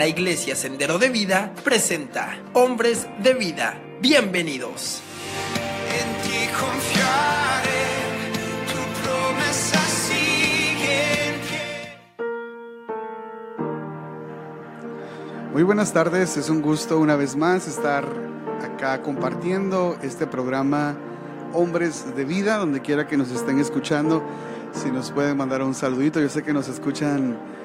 La Iglesia Sendero de Vida presenta Hombres de Vida. Bienvenidos. En ti confiaré, tu promesa sigue en pie. Muy buenas tardes, es un gusto una vez más estar acá compartiendo este programa Hombres de Vida, donde quiera que nos estén escuchando. Si nos pueden mandar un saludito, yo sé que nos escuchan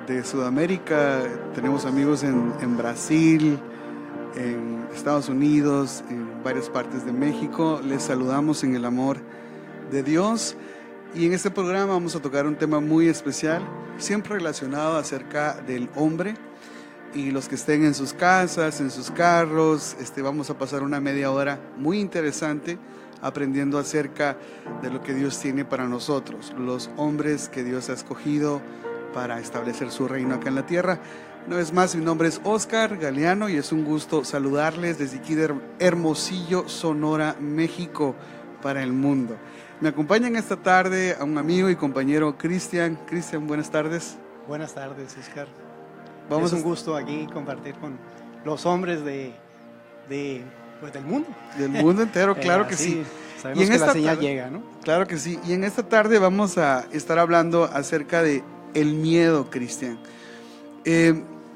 de Sudamérica, tenemos amigos en Brasil, en Estados Unidos, en varias partes de México. Les saludamos en el amor de Dios, y en este programa vamos a tocar un tema muy especial, siempre relacionado acerca del hombre. Y los que estén en sus casas, en sus carros, vamos a pasar una media hora muy interesante aprendiendo acerca de lo que Dios tiene para nosotros, los hombres que Dios ha escogido para establecer su reino acá en la tierra. Una vez más, mi nombre es Oscar Galeano y es un gusto saludarles desde aquí de Hermosillo, Sonora, México, para el mundo. Me acompañan esta tarde a un amigo y compañero, Cristian. Cristian, buenas tardes. Buenas tardes, Oscar. Es un gusto aquí compartir con los hombres del mundo. Del mundo entero, claro que sí. Sabemos que la señal llega, ¿no? Claro que sí. Y en esta tarde vamos a estar hablando acerca de el miedo, Cristian.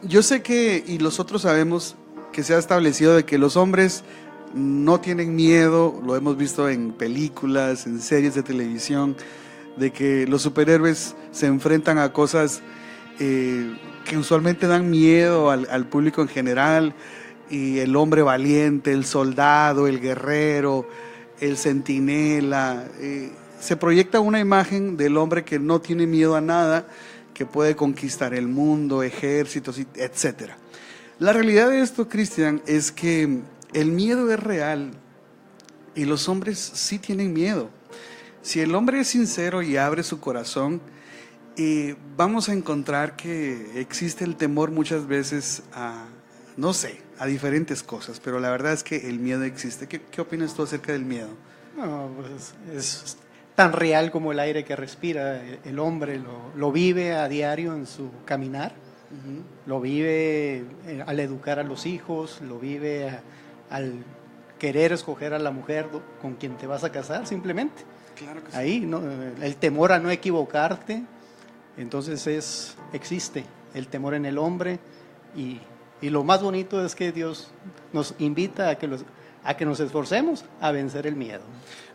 Yo sé que, y nosotros sabemos que se ha establecido de que los hombres no tienen miedo, lo hemos visto en películas, en series de televisión, de que los superhéroes se enfrentan a cosas que usualmente dan miedo al público en general, y el hombre valiente, el soldado, el guerrero, el centinela, se proyecta una imagen del hombre que no tiene miedo a nada, que puede conquistar el mundo, ejércitos, etc. La realidad de esto, Cristian, es que el miedo es real y los hombres sí tienen miedo. Si el hombre es sincero y abre su corazón, vamos a encontrar que existe el temor muchas veces a diferentes cosas, pero la verdad es que el miedo existe. ¿Qué opinas tú acerca del miedo? No, pues es tan real como el aire que respira. El hombre lo vive a diario en su caminar, lo vive al educar a los hijos, lo vive al querer escoger a la mujer con quien te vas a casar, simplemente. Claro que sí. Ahí, ¿no? El temor a no equivocarte. Entonces existe el temor en el hombre, y lo más bonito es que Dios nos invita a que nos esforcemos a vencer el miedo.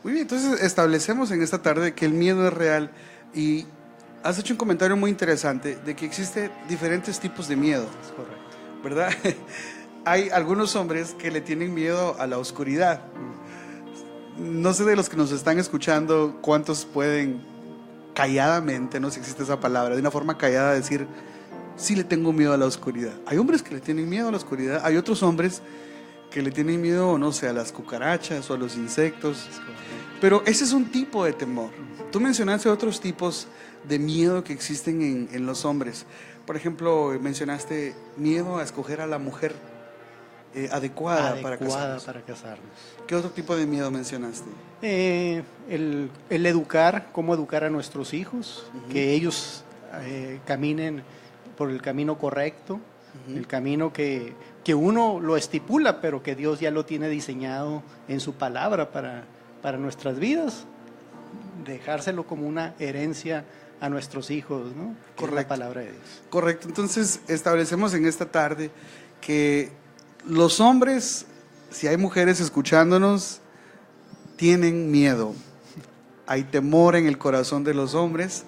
Muy bien, entonces establecemos en esta tarde que el miedo es real, y has hecho un comentario muy interesante de que existen diferentes tipos de miedo. Es correcto. ¿Verdad? Hay algunos hombres que le tienen miedo a la oscuridad. No sé, de los que nos están escuchando, cuántos pueden calladamente, no sé si existe esa palabra, de una forma callada decir: sí le tengo miedo a la oscuridad. Hay hombres que le tienen miedo a la oscuridad, hay otros hombres que le tienen miedo, no sé, a las cucarachas o a los insectos. Pero ese es un tipo de temor. Tú mencionaste otros tipos de miedo que existen en los hombres. Por ejemplo, mencionaste miedo a escoger a la mujer adecuada para casarnos. ¿Qué otro tipo de miedo mencionaste? El educar, cómo educar a nuestros hijos, que ellos caminen por el camino correcto, el camino que uno lo estipula, pero que Dios ya lo tiene diseñado en su palabra para nuestras vidas, dejárselo como una herencia a nuestros hijos, ¿no? Correcto. Es la palabra de Dios. Correcto. Entonces establecemos en esta tarde que los hombres, si hay mujeres escuchándonos, tienen miedo. Hay temor en el corazón de los hombres.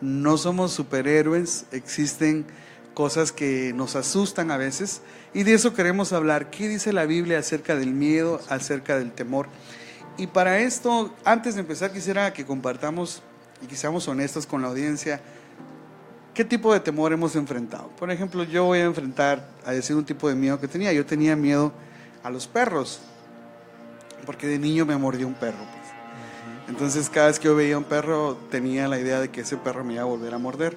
No somos superhéroes, existen cosas que nos asustan a veces, y de eso queremos hablar. ¿Qué dice la Biblia acerca del miedo, acerca del temor? Y para esto, antes de empezar, quisiera que compartamos y que seamos honestos con la audiencia. ¿Qué tipo de temor hemos enfrentado? Por ejemplo, yo voy a decir un tipo de miedo que tenía. Yo tenía miedo a los perros, porque de niño me mordió un perro, pues. Entonces cada vez que yo veía un perro tenía la idea de que ese perro me iba a volver a morder.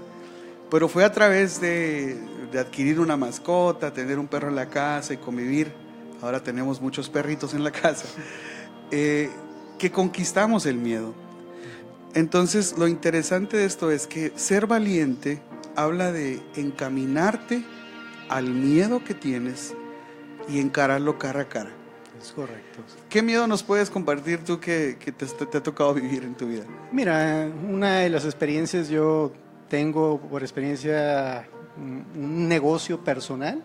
Pero fue a través de adquirir una mascota, tener un perro en la casa y convivir. Ahora tenemos muchos perritos en la casa, que conquistamos el miedo. Entonces lo interesante de esto es que ser valiente habla de encaminarte al miedo que tienes y encararlo cara a cara. Es correcto. ¿Qué miedo nos puedes compartir tú que te ha tocado vivir en tu vida? Mira, una de las experiencias, yo tengo por experiencia un negocio personal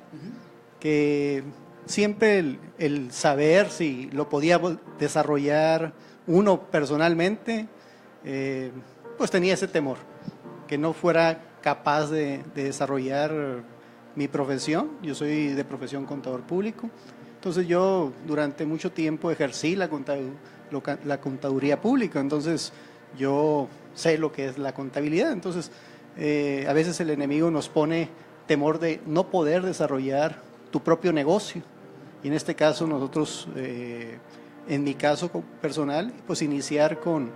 que siempre el saber si lo podía desarrollar uno personalmente, pues tenía ese temor, que no fuera capaz de desarrollar mi profesión. Yo soy de profesión contador público. Entonces yo durante mucho tiempo ejercí la contaduría pública, entonces yo sé lo que es la contabilidad. Entonces a veces el enemigo nos pone temor de no poder desarrollar tu propio negocio. Y en este caso nosotros, en mi caso personal, pues iniciar con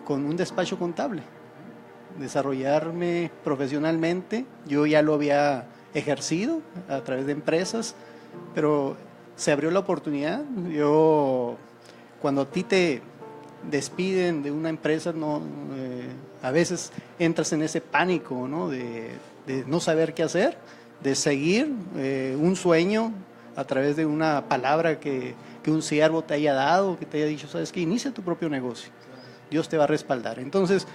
un despacho contable, desarrollarme profesionalmente. Yo ya lo había ejercido a través de empresas, pero se abrió la oportunidad. Cuando a ti te despiden de una empresa, a veces entras en ese pánico, ¿no? De no saber qué hacer, de seguir un sueño a través de una palabra que un siervo te haya dado, que te haya dicho, sabes que inicia tu propio negocio, Dios te va a respaldar. Entonces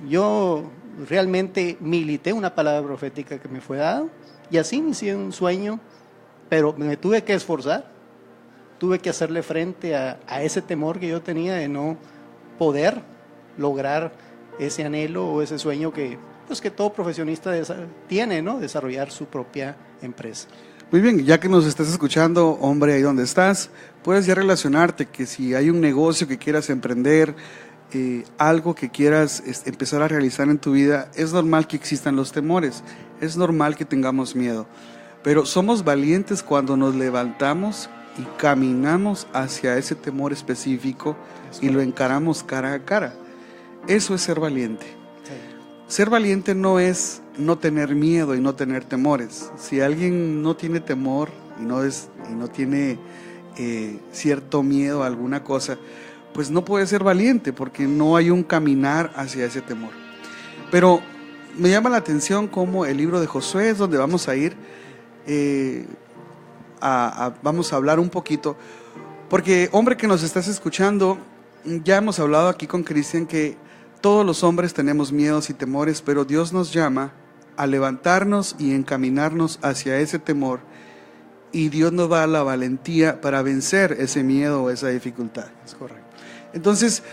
yo realmente milité una palabra profética que me fue dada y así inicié un sueño. Pero me tuve que esforzar, tuve que hacerle frente a ese temor que yo tenía de no poder lograr ese anhelo o ese sueño que todo profesionista tiene, ¿no? Desarrollar su propia empresa. Muy bien, ya que nos estás escuchando, hombre, ahí donde estás, puedes ya relacionarte que si hay un negocio que quieras emprender, algo que quieras empezar a realizar en tu vida, es normal que existan los temores, es normal que tengamos miedo. Pero somos valientes cuando nos levantamos y caminamos hacia ese temor específico y lo encaramos cara a cara. Eso es ser valiente. Sí. Ser valiente no es no tener miedo y no tener temores. Si alguien no tiene temor y no tiene cierto miedo a alguna cosa, pues no puede ser valiente porque no hay un caminar hacia ese temor. Pero me llama la atención cómo el libro de Josué es donde vamos a ir. Vamos a hablar un poquito, porque hombre que nos estás escuchando, ya hemos hablado aquí con Cristian que todos los hombres tenemos miedos y temores, pero Dios nos llama a levantarnos y encaminarnos hacia ese temor, y Dios nos da la valentía para vencer ese miedo o esa dificultad. Es correcto. Entonces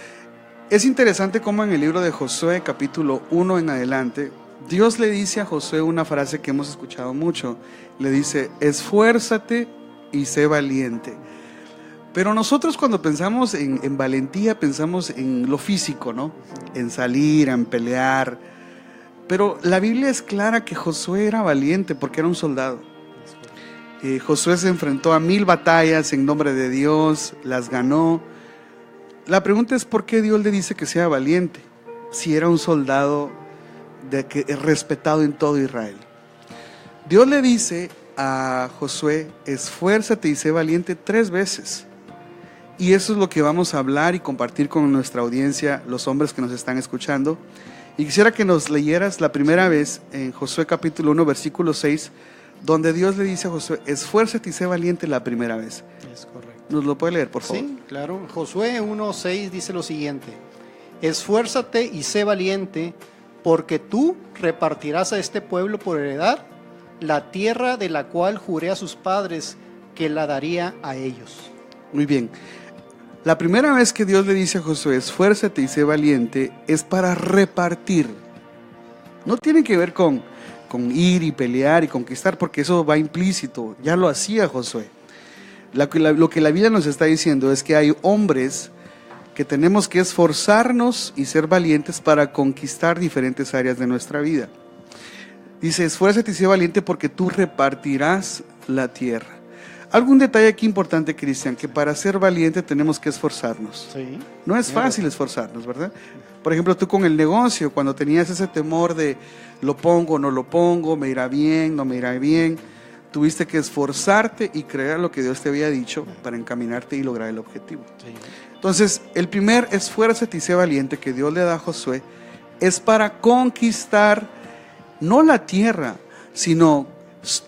es interesante cómo en el libro de Josué capítulo 1 en adelante, Dios le dice a Josué una frase que hemos escuchado mucho. Le dice, esfuérzate y sé valiente. Pero nosotros cuando pensamos en valentía, pensamos en lo físico, ¿no? En salir, en pelear. Pero la Biblia es clara que Josué era valiente porque era un soldado. Josué se enfrentó a 1000 batallas en nombre de Dios, las ganó. La pregunta es ¿por qué Dios le dice que sea valiente? Si era un soldado respetado en todo Israel. Dios le dice a Josué, esfuérzate y sé valiente 3 veces. Y eso es lo que vamos a hablar y compartir con nuestra audiencia, los hombres que nos están escuchando. Y quisiera que nos leyeras la primera vez en Josué capítulo 1, versículo 6, donde Dios le dice a Josué, esfuérzate y sé valiente la primera vez. Es correcto. ¿Nos lo puede leer, por favor? Sí, claro. Josué 1:6 dice lo siguiente: esfuérzate y sé valiente, porque tú repartirás a este pueblo por heredad la tierra de la cual juré a sus padres que la daría a ellos. Muy bien. La primera vez que Dios le dice a Josué, esfuérzate y sé valiente, es para repartir. No tiene que ver con ir y pelear y conquistar, porque eso va implícito. Ya lo hacía Josué. Lo que la Biblia nos está diciendo es que hay hombres que tenemos que esforzarnos y ser valientes para conquistar diferentes áreas de nuestra vida. Dice, esfuérzate y sé valiente porque tú repartirás la tierra. Algún detalle aquí importante, Cristian, que para ser valiente tenemos que esforzarnos. Sí. No es fácil esforzarnos, ¿verdad? Por ejemplo, tú con el negocio, cuando tenías ese temor de lo pongo, no lo pongo, me irá bien, no me irá bien, tuviste que esforzarte y creer lo que Dios te había dicho para encaminarte y lograr el objetivo. Sí. Entonces, el primer esfuérzate y sé valiente que Dios le da a Josué es para conquistar no la tierra, sino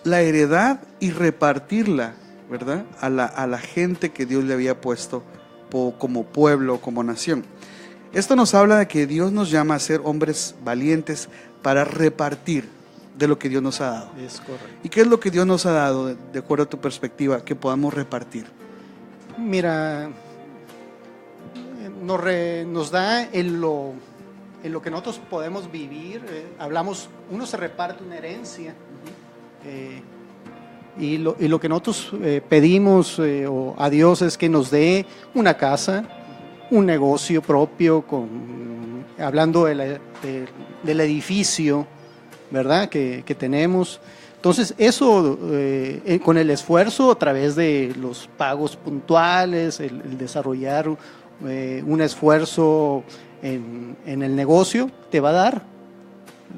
la heredad y repartirla, ¿verdad? A la gente que Dios le había puesto como pueblo, como nación. Esto nos habla de que Dios nos llama a ser hombres valientes para repartir de lo que Dios nos ha dado. Es correcto. ¿Y qué es lo que Dios nos ha dado, de acuerdo a tu perspectiva, que podamos repartir? Mira, nos da en lo que nosotros podemos vivir. Hablamos, uno se reparte una herencia. Y lo que nosotros pedimos a Dios es que nos dé una casa, un negocio propio, hablando del edificio, ¿verdad? Que tenemos. Entonces eso con el esfuerzo a través de los pagos puntuales, el desarrollar un esfuerzo en el negocio, te va a dar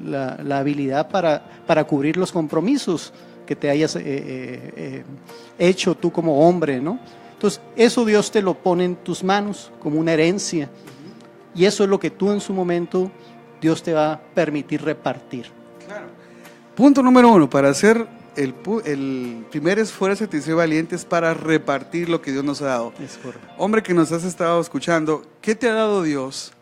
la habilidad para cubrir los compromisos que te hayas hecho tú como hombre, ¿no? Entonces, eso Dios te lo pone en tus manos como una herencia. Y eso es lo que tú en su momento Dios te va a permitir repartir. Claro. Punto número 1, para hacer el primer esfuerzo de ser valientes para repartir lo que Dios nos ha dado. Es correcto. Hombre que nos has estado escuchando, ¿qué te ha dado Dios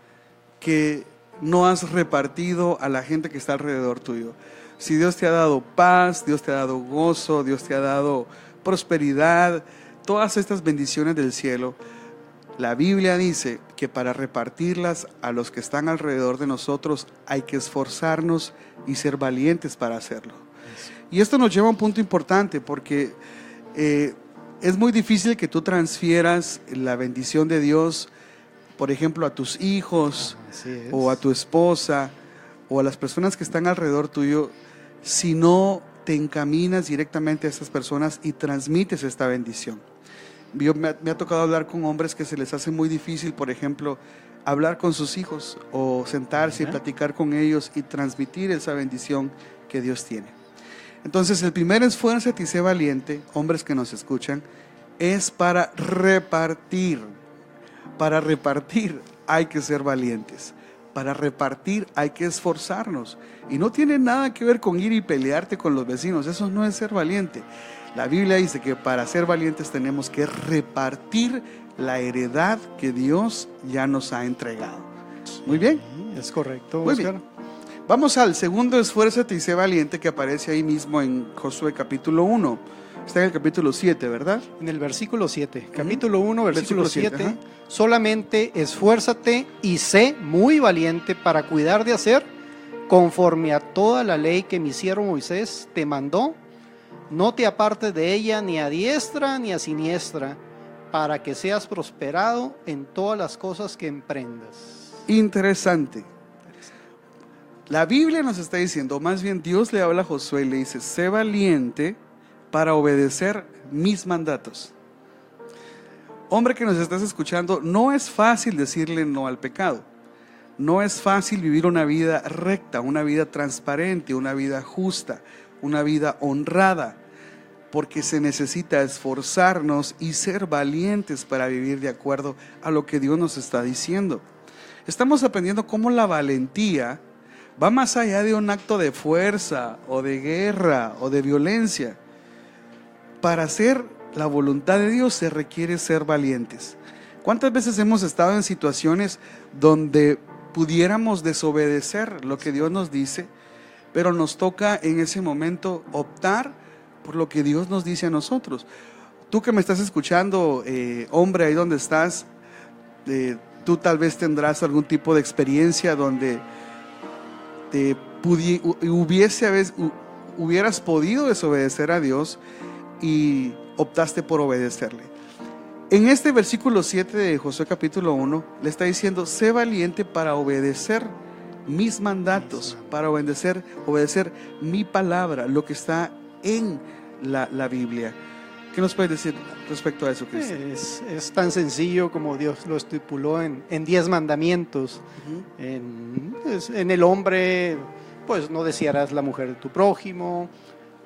que no has repartido a la gente que está alrededor tuyo? Si Dios te ha dado paz, Dios te ha dado gozo, Dios te ha dado prosperidad, todas estas bendiciones del cielo, la Biblia dice que para repartirlas a los que están alrededor de nosotros hay que esforzarnos y ser valientes para hacerlo. Y esto nos lleva a un punto importante, porque es muy difícil que tú transfieras la bendición de Dios, por ejemplo, a tus hijos o a tu esposa o a las personas que están alrededor tuyo, si no te encaminas directamente a esas personas y transmites esta bendición. Me ha tocado hablar con hombres que se les hace muy difícil, por ejemplo, hablar con sus hijos o sentarse y platicar con ellos y transmitir esa bendición que Dios tiene. Entonces, el primer esfuerzo y sé valiente, hombres que nos escuchan, es para repartir. Para repartir hay que ser valientes. Para repartir hay que esforzarnos. Y no tiene nada que ver con ir y pelearte con los vecinos. Eso no es ser valiente. La Biblia dice que para ser valientes tenemos que repartir la heredad que Dios ya nos ha entregado. Muy bien. Es correcto, Muy Oscar. bien. Vamos al segundo esfuérzate y sé valiente, que aparece ahí mismo en Josué capítulo 1. Está en el capítulo 7, ¿verdad? En el versículo 7, capítulo 1, versículo Versículo 7, 7, solamente esfuérzate y sé muy valiente para cuidar de hacer conforme a toda la ley que mi siervo Moisés te mandó. No te apartes de ella ni a diestra ni a siniestra, para que seas prosperado en todas las cosas que emprendas. Interesante. La Biblia nos está diciendo, más bien Dios le habla a Josué y le dice, sé valiente para obedecer mis mandatos. Hombre que nos estás escuchando, no es fácil decirle no al pecado. No es fácil vivir una vida recta, una vida transparente, una vida justa, una vida honrada, porque se necesita esforzarnos y ser valientes para vivir de acuerdo a lo que Dios nos está diciendo. Estamos aprendiendo cómo la valentía va más allá de un acto de fuerza o de guerra o de violencia. Para hacer la voluntad de Dios se requiere ser valientes. ¿Cuántas veces hemos estado en situaciones donde pudiéramos desobedecer lo que Dios nos dice, pero nos toca en ese momento optar por lo que Dios nos dice a nosotros? Tú que me estás escuchando, hombre, ahí donde estás, tú tal vez tendrás algún tipo de experiencia donde hubieras podido desobedecer a Dios y optaste por obedecerle. En este versículo 7 de Josué capítulo 1 le está diciendo, sé valiente para obedecer mis mandatos, para obedecer mi palabra, lo que está en la Biblia. ¿Qué nos puedes decir respecto a eso, Cristian? Es tan sencillo como Dios lo estipuló en 10 mandamientos. En el hombre, pues no desearás la mujer de tu prójimo,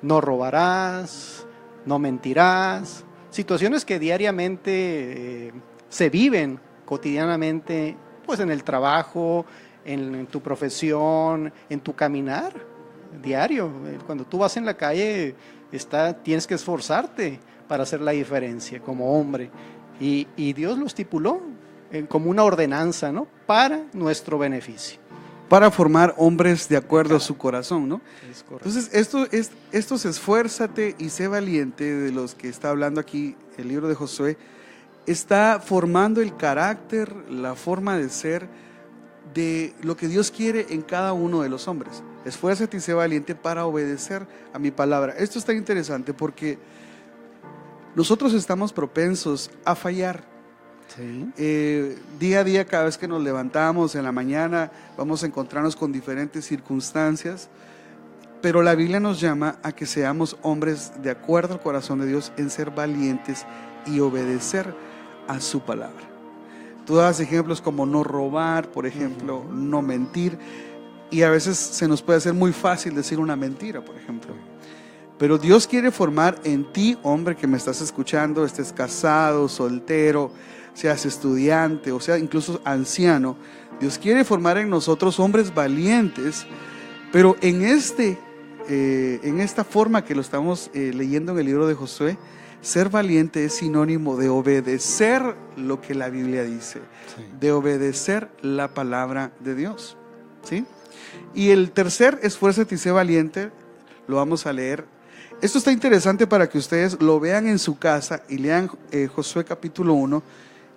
no robarás, no mentirás. Situaciones que diariamente se viven cotidianamente, pues en el trabajo, en tu profesión, en tu caminar. diario. Cuando tú vas en la calle, tienes que esforzarte para hacer la diferencia como hombre. Y Dios lo estipuló como una ordenanza, ¿no? Para nuestro beneficio. Para formar hombres de acuerdo a su corazón, ¿no? Es correcto. Entonces, esto es esfuérzate y sé valiente, de los que está hablando aquí el libro de Josué, está formando el carácter, la forma de ser de lo que Dios quiere en cada uno de los hombres. Esfuérzate y sé valiente para obedecer a mi palabra. Esto está interesante porque nosotros estamos propensos a fallar. Sí. Día a día, cada vez que nos levantamos en la mañana, vamos a encontrarnos con diferentes circunstancias, pero la Biblia nos llama a que seamos hombres de acuerdo al corazón de Dios, en ser valientes y obedecer a su palabra. Tú das ejemplos como no robar, por ejemplo, no mentir, y a veces se nos puede hacer muy fácil decir una mentira, por ejemplo. Pero Dios quiere formar en ti, hombre que me estás escuchando, estés casado, soltero, seas estudiante o sea incluso anciano. Dios quiere formar en nosotros hombres valientes, pero en esta forma que lo estamos leyendo en el libro de Josué, ser valiente es sinónimo de obedecer lo que la Biblia dice, de obedecer la palabra de Dios, ¿sí? Y el tercer, esfuérzate y sé valiente, lo vamos a leer. Esto está interesante para que ustedes lo vean en su casa y lean Josué capítulo 1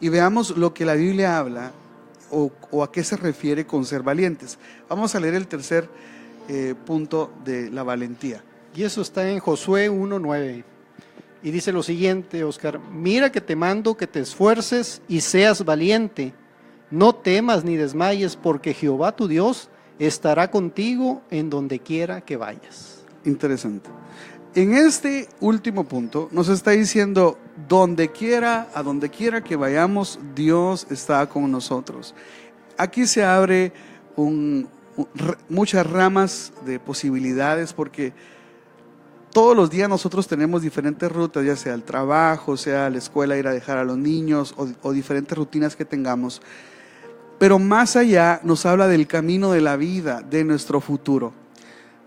y veamos lo que la Biblia habla o a qué se refiere con ser valientes. Vamos a leer el tercer punto de la valentía. Y eso está en Josué 1:9. Y dice lo siguiente, Oscar: mira que te mando que te esfuerces y seas valiente. No temas ni desmayes, porque Jehová tu Dios estará contigo en donde quiera que vayas. Interesante. En este último punto nos está diciendo, a donde quiera que vayamos, Dios está con nosotros. Aquí se abre muchas ramas de posibilidades, porque todos los días nosotros tenemos diferentes rutas, ya sea al trabajo, sea a la escuela, ir a dejar a los niños o diferentes rutinas que tengamos. Pero más allá nos habla del camino de la vida, de nuestro futuro.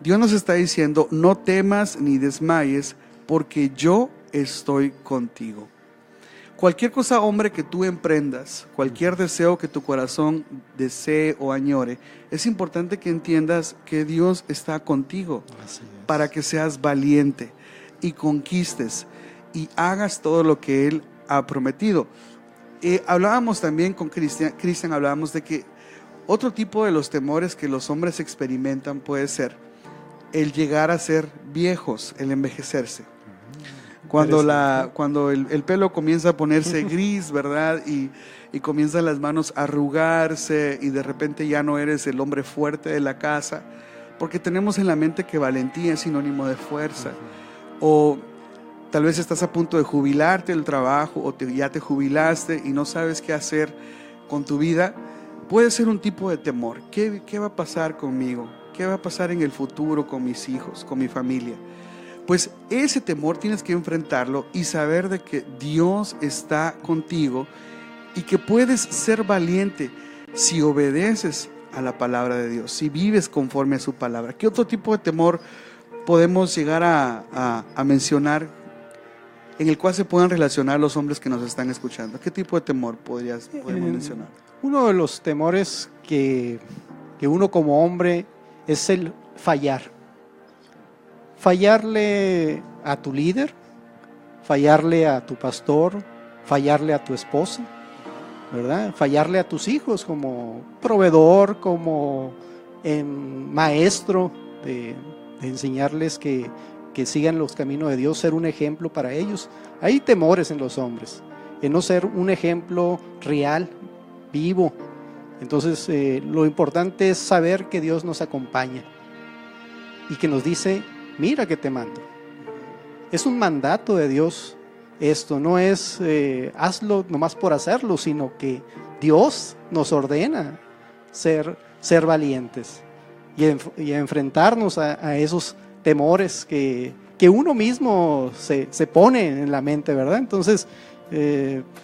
Dios nos está diciendo, no temas ni desmayes, porque yo estoy contigo. Cualquier cosa, hombre, que tú emprendas, cualquier deseo que tu corazón desee o añore, es importante que entiendas que Dios está contigo para que seas valiente y conquistes y hagas todo lo que Él ha prometido. Hablábamos también con Cristian, hablábamos de que otro tipo de los temores que los hombres experimentan puede ser el llegar a ser viejos, el envejecerse. Cuando el pelo comienza a ponerse gris, ¿verdad? Y comienzan las manos a arrugarse y de repente ya no eres el hombre fuerte de la casa, porque tenemos en la mente que valentía es sinónimo de fuerza. O tal vez estás a punto de jubilarte del trabajo o ya te jubilaste y no sabes qué hacer con tu vida. Puede ser un tipo de temor. ¿Qué va a pasar conmigo? ¿Qué va a pasar en el futuro con mis hijos, con mi familia? Pues ese temor tienes que enfrentarlo y saber de que Dios está contigo y que puedes ser valiente si obedeces a la palabra de Dios, si vives conforme a su palabra. ¿Qué otro tipo de temor podemos llegar a mencionar en el cual se puedan relacionar los hombres que nos están escuchando? ¿Qué tipo de temor podemos mencionar? Uno de los temores que uno como hombre es el fallar. Fallarle a tu líder, fallarle a tu pastor, fallarle a tu esposa, ¿verdad? Fallarle a tus hijos como proveedor, como maestro, de enseñarles que sigan los caminos de Dios, ser un ejemplo para ellos. Hay temores en los hombres, en no ser un ejemplo real, vivo. Entonces lo importante es saber que Dios nos acompaña y que nos dice, mira que te mando. Es un mandato de Dios esto, no es hazlo nomás por hacerlo, sino que Dios nos ordena ser valientes y enfrentarnos a esos temores que uno mismo se pone en la mente, ¿verdad? Entonces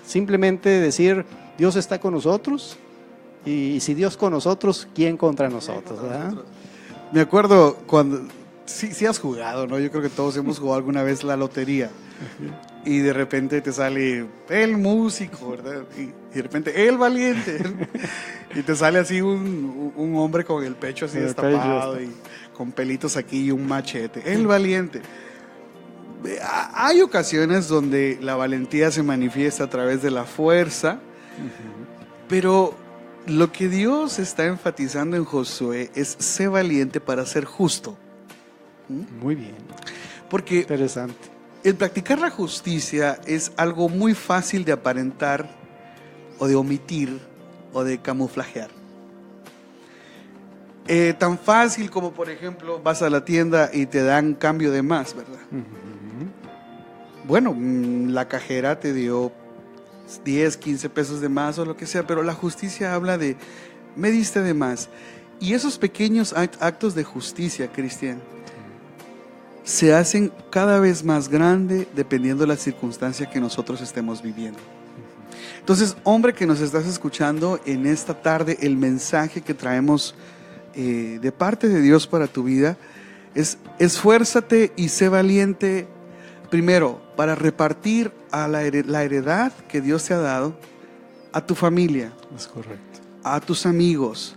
simplemente decir, Dios está con nosotros. Y si Dios con nosotros, ¿quién contra nosotros? ¿Verdad? Me acuerdo cuando, sí has jugado, ¿no? Yo creo que todos hemos jugado alguna vez la lotería. Y de repente te sale el músico, ¿verdad? Y de repente el valiente. Y te sale así un hombre con el pecho así destapado y con pelitos aquí y un machete. El valiente. Hay ocasiones donde la valentía se manifiesta a través de la fuerza, pero lo que Dios está enfatizando en Josué es ser valiente para ser justo. Muy bien. Porque Interesante. el practicar la justicia es algo muy fácil de aparentar o de omitir o de camuflajear. Tan fácil como, por ejemplo, vas a la tienda y te dan cambio de más, ¿verdad? Bueno, la cajera te dio 10, 15 pesos de más o lo que sea, pero la justicia habla de, me diste de más. Y esos pequeños actos de justicia, Cristian, se hacen cada vez más grande dependiendo de la circunstancia que nosotros estemos viviendo. Entonces, hombre que nos estás escuchando en esta tarde, el mensaje que traemos de parte de Dios para tu vida es: esfuérzate y sé valiente, primero, para repartir a la heredad que Dios te ha dado a tu familia, Es correcto. a tus amigos,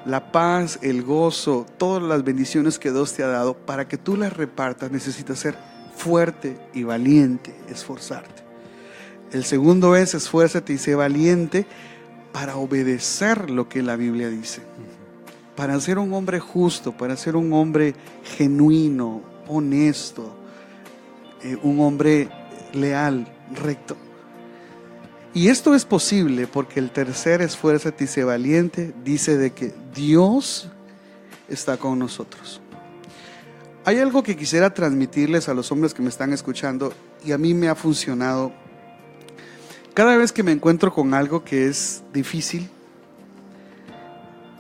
la paz, el gozo, todas las bendiciones que Dios te ha dado. Para que tú las repartas necesitas ser fuerte y valiente, esforzarte. El segundo es: esfuérzate y sé valiente para obedecer lo que la Biblia dice. Para ser un hombre justo, para ser un hombre genuino, honesto, un hombre leal, recto. Y esto es posible porque el tercer: esfuérzate y sé valiente, dice de que Dios está con nosotros. Hay algo que quisiera transmitirles a los hombres que me están escuchando y a mí me ha funcionado. Cada vez que me encuentro con algo que es difícil,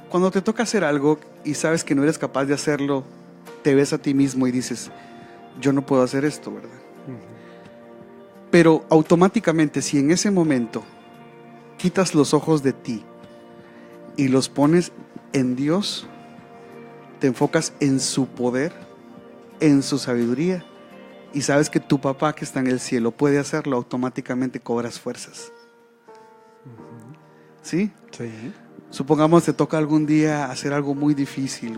cuando te toca hacer algo y sabes que no eres capaz de hacerlo, te ves a ti mismo y dices: yo no puedo hacer esto, ¿verdad? Pero automáticamente, si en ese momento quitas los ojos de ti y los pones en Dios, te enfocas en su poder, en su sabiduría, y sabes que tu papá que está en el cielo puede hacerlo, automáticamente cobras fuerzas. ¿Sí? Sí. Supongamos te toca algún día hacer algo muy difícil,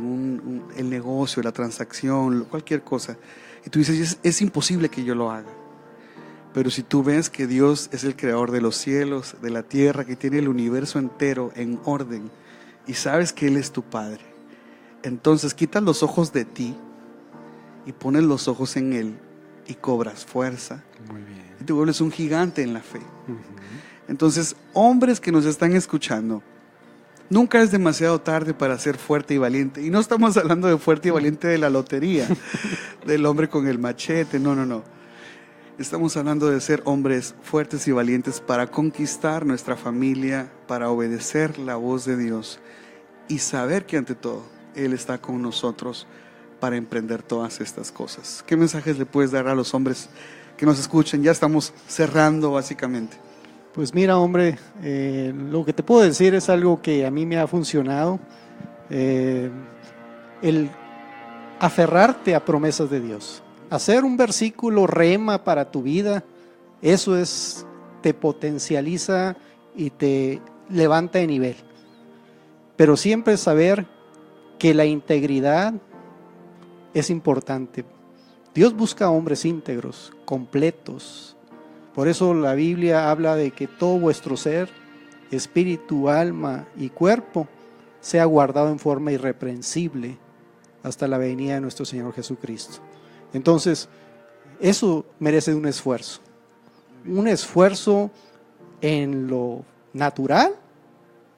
el negocio, la transacción, cualquier cosa, y tú dices: es imposible que yo lo haga. Pero si tú ves que Dios es el creador de los cielos, de la tierra, que tiene el universo entero en orden, y sabes que Él es tu Padre, entonces quitas los ojos de ti y pones los ojos en Él y cobras fuerza. Muy bien. Y te vuelves un gigante en la fe. Entonces, hombres que nos están escuchando, nunca es demasiado tarde para ser fuerte y valiente. Y no estamos hablando de fuerte y valiente de la lotería, del hombre con el machete, no. Estamos hablando de ser hombres fuertes y valientes para conquistar nuestra familia, para obedecer la voz de Dios y saber que ante todo Él está con nosotros para emprender todas estas cosas. ¿Qué mensajes le puedes dar a los hombres que nos escuchen? Ya estamos cerrando básicamente. Pues mira, hombre, lo que te puedo decir es algo que a mí me ha funcionado. El aferrarte a promesas de Dios. Hacer un versículo rema para tu vida, eso te potencializa y te levanta de nivel. Pero siempre saber que la integridad es importante. Dios busca hombres íntegros, completos. Por eso la Biblia habla de que todo vuestro ser, espíritu, alma y cuerpo, sea guardado en forma irreprensible hasta la venida de nuestro Señor Jesucristo. Entonces, eso merece un esfuerzo en lo natural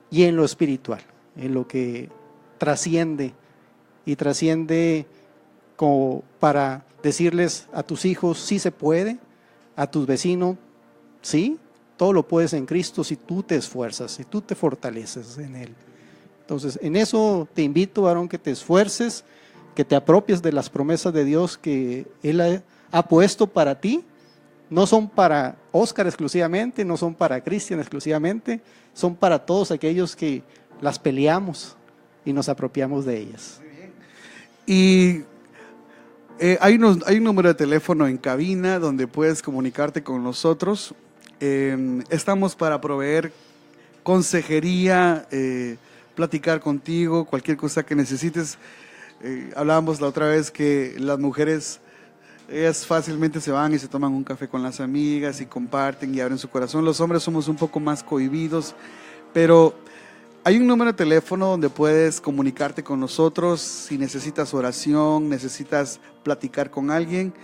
y en lo espiritual, en lo que trasciende como para decirles a tus hijos: sí se puede, a tus vecinos: sí, todo lo puedes en Cristo si tú te esfuerzas, si tú te fortaleces en Él. Entonces, en eso te invito, varón, que te esfuerces, que te apropies de las promesas de Dios que Él ha puesto para ti. No son para Oscar exclusivamente, no son para Cristian exclusivamente, son para todos aquellos que las peleamos y nos apropiamos de ellas. Y hay un número de teléfono en cabina donde puedes comunicarte con nosotros. Estamos para proveer consejería, platicar contigo, cualquier cosa que necesites. Hablábamos la otra vez que las mujeres, ellas fácilmente se van y se toman un café con las amigas y comparten y abren su corazón. Los hombres somos un poco más cohibidos, pero hay un número de teléfono donde puedes comunicarte con nosotros. Si necesitas oración, necesitas platicar con alguien,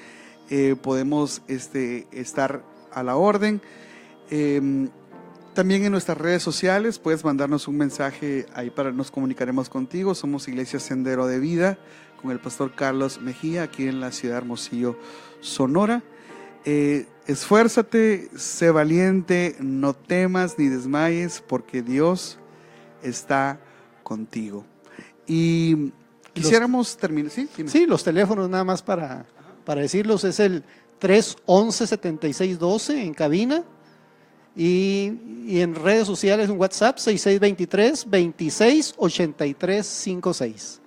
podemos estar a la orden. También en nuestras redes sociales puedes mandarnos un mensaje, ahí nos comunicaremos contigo. Somos Iglesia Sendero de Vida con el pastor Carlos Mejía, aquí en la ciudad de Hermosillo, Sonora. Esfuérzate, sé valiente, no temas ni desmayes, porque Dios está contigo. Y quisiéramos terminar. ¿Sí? Dime. Sí, los teléfonos nada más para decirlos, es el 311-7612 en cabina y en redes sociales en WhatsApp 6623-268356.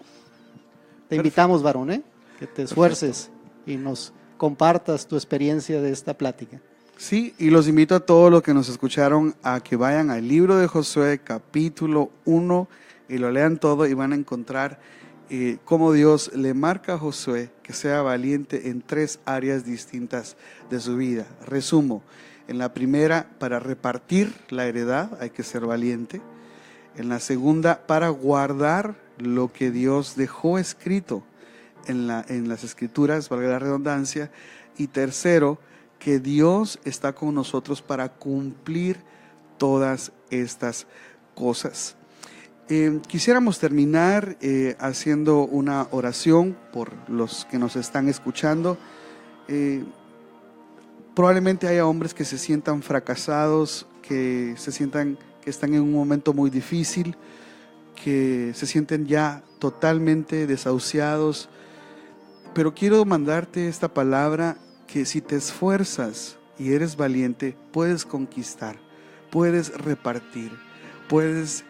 Te invitamos, varón, que te esfuerces y nos compartas tu experiencia de esta plática. Sí, y los invito a todos los que nos escucharon a que vayan al libro de Josué, capítulo 1, y lo lean todo y van a encontrar cómo Dios le marca a Josué que sea valiente en 3 áreas distintas de su vida. Resumo, en la primera, para repartir la heredad hay que ser valiente. En la segunda, para guardar lo que Dios dejó escrito en las escrituras, valga la redundancia. Y tercero, que Dios está con nosotros para cumplir todas estas cosas. Quisiéramos terminar haciendo una oración por los que nos están escuchando. Probablemente haya hombres que se sientan fracasados, que se sientan que están en un momento muy difícil, que se sienten ya totalmente desahuciados. Pero quiero mandarte esta palabra, que si te esfuerzas y eres valiente, puedes conquistar, puedes repartir, puedes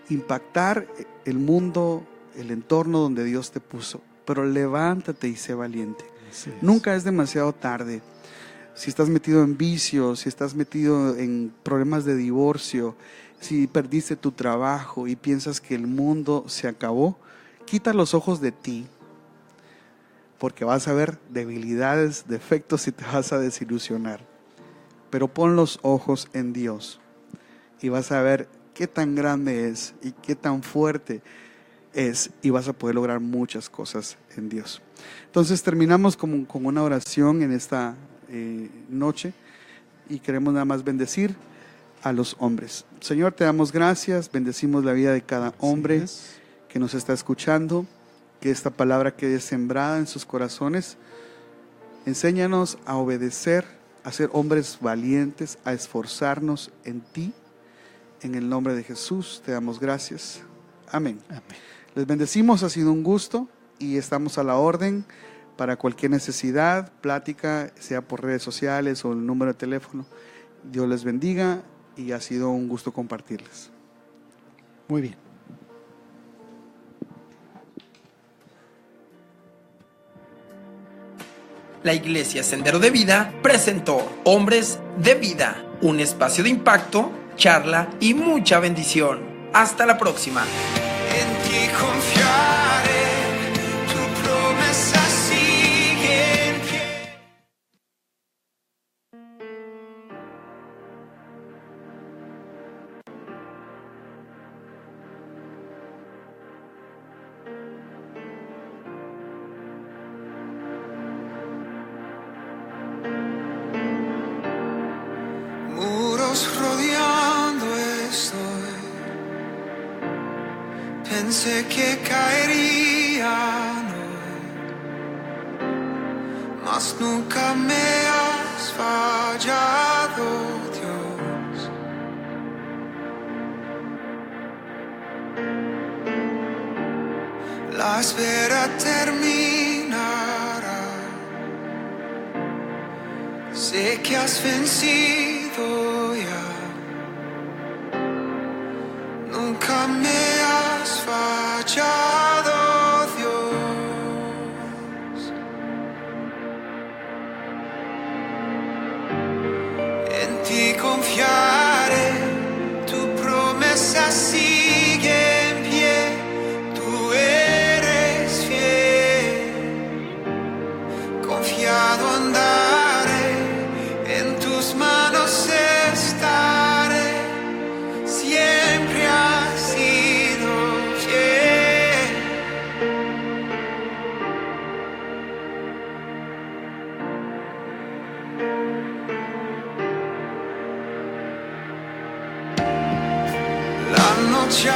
impactar el mundo, el entorno donde Dios te puso. Pero levántate y sé valiente. Nunca es demasiado tarde. Si estás metido en vicios, si estás metido en problemas de divorcio, si perdiste tu trabajo y piensas que el mundo se acabó, quita los ojos de ti, porque vas a ver debilidades, defectos y te vas a desilusionar. Pero pon los ojos en Dios y vas a ver qué tan grande es y qué tan fuerte es, y vas a poder lograr muchas cosas en Dios. Entonces terminamos con una oración en esta noche, y queremos nada más bendecir a los hombres. Señor, te damos gracias, bendecimos la vida de cada hombre que nos está escuchando, que esta palabra quede sembrada en sus corazones. Enséñanos a obedecer, a ser hombres valientes, a esforzarnos en ti. En el nombre de Jesús te damos gracias. Amén. Amén. Les bendecimos, ha sido un gusto y estamos a la orden para cualquier necesidad, plática, sea por redes sociales o el número de teléfono. Dios les bendiga y ha sido un gusto compartirles. Muy bien. La Iglesia Sendero de Vida presentó Hombres de Vida, un espacio de impacto, charla y mucha bendición. Hasta la próxima. En ti confiaré, tu promesa sigue en pie. Muros rodeando estoy. Pensé que caerían hoy, mas nunca me has fallado, Dios. La espera terminará. Sé que has vencido ya. Nunca me has fallado, Dios. ti confiare, tu promessa sigue en pie, tú eres fiel, confiado andare, en tus manos estaré, siempre has sido fiel. La noche